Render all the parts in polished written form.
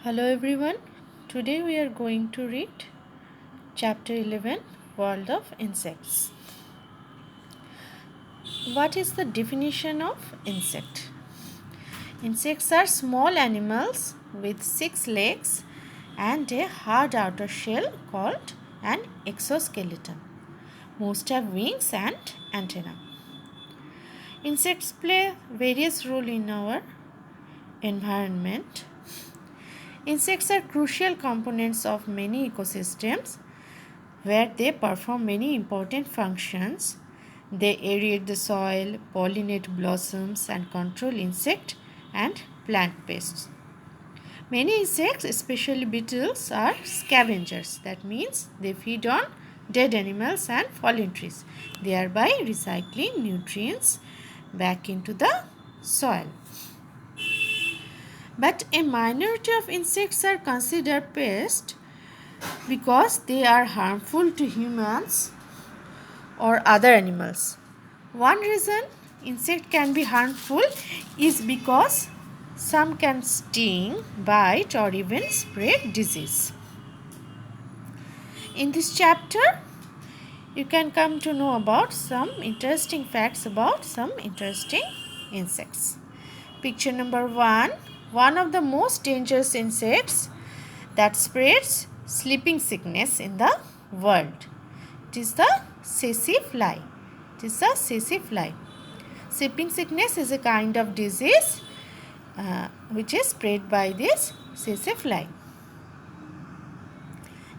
Hello everyone. Today we are going to read chapter 11 World of Insects. What is the definition of insect? Insects are small animals with 6 legs and a hard outer shell called an exoskeleton. Most have wings and antennae. Insects play various roles in our environment. Insects are crucial components of many ecosystems where they perform many important functions. They aerate the soil, pollinate blossoms, and control insect and plant pests. Many insects, especially beetles, are scavengers. That means they feed on dead animals and fallen trees, thereby recycling nutrients back into the soil. But a minority of insects are considered pests because they are harmful to humans or other animals. One reason insect can be harmful is because some can sting, bite, or even spread disease. In this chapter, you can come to know about some interesting facts about some interesting insects. Picture number 1. One of the most dangerous insects that spreads sleeping sickness in the world. It is the tsetse fly. It is the tsetse fly. Sleeping sickness is a kind of disease which is spread by this tsetse fly.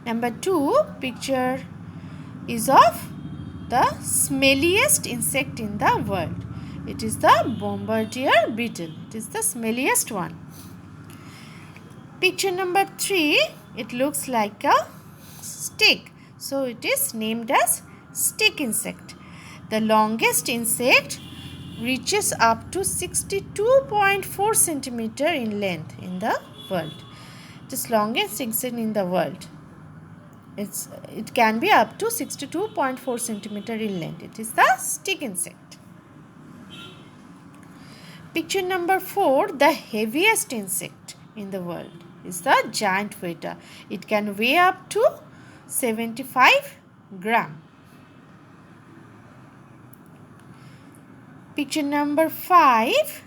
Number 2 picture is of the smelliest insect in the world. It is the bombardier beetle. It is the smelliest one. Picture number 3, it looks like a stick. So it is named as stick insect. The longest insect reaches up to 62.4 centimeter in length in the world. It is longest insect in the world. It can be up to 62.4 centimeter in length. It is the stick insect. Picture number 4, the heaviest insect in the world is the giant weta. It can weigh up to 75 gram. Picture number 5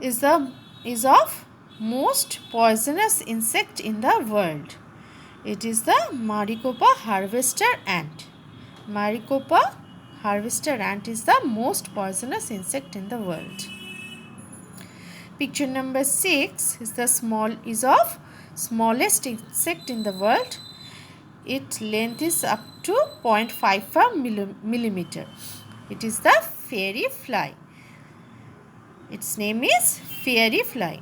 is of most poisonous insect in the world. It is the Maricopa harvester ant. Maricopa harvester ant is the most poisonous insect in the world. Picture number 6 is of smallest insect in the world. Its length is up to 0.55 millimeter. It is the fairy fly. Its name is fairy fly.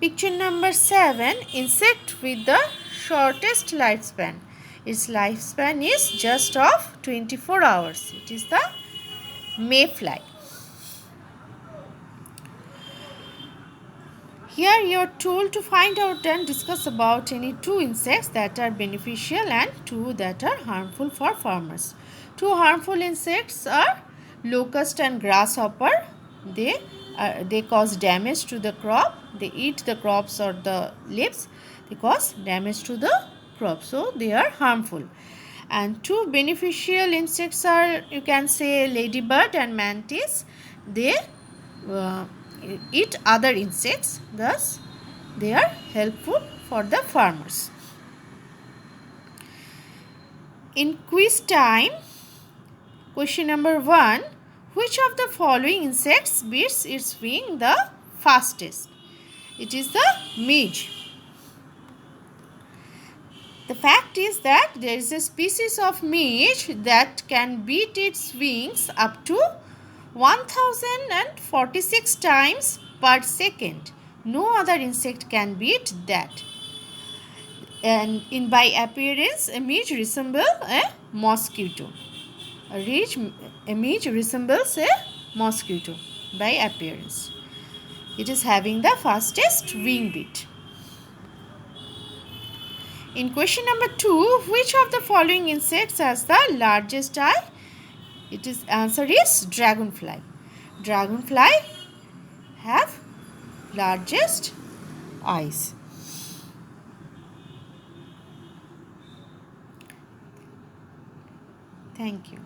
Picture number 7, insect with the shortest lifespan. Its lifespan is just of 24 hours. It is the mayfly. Here you are told to find out and discuss about any 2 insects that are beneficial and 2 that are harmful for farmers. 2 harmful insects are locust and grasshopper. They cause damage to the crop. They eat the crops or the leaves. They cause damage to the crop. So they are harmful. And 2 beneficial insects are, you can say, ladybird and mantis. They eat other insects, thus they are helpful for the farmers. In quiz time, question number 1, which of the following insects beats its wing the fastest? It is the midge. The fact is that there is a species of midge that can beat its wings up to 1046 times per second. No other insect can beat that. And by appearance, a midge resembles a mosquito. A midge resembles a mosquito by appearance. It is having the fastest wing beat. In question number 2, which of the following insects has the largest eye? Answer is dragonfly. Dragonfly have largest eyes. Thank you.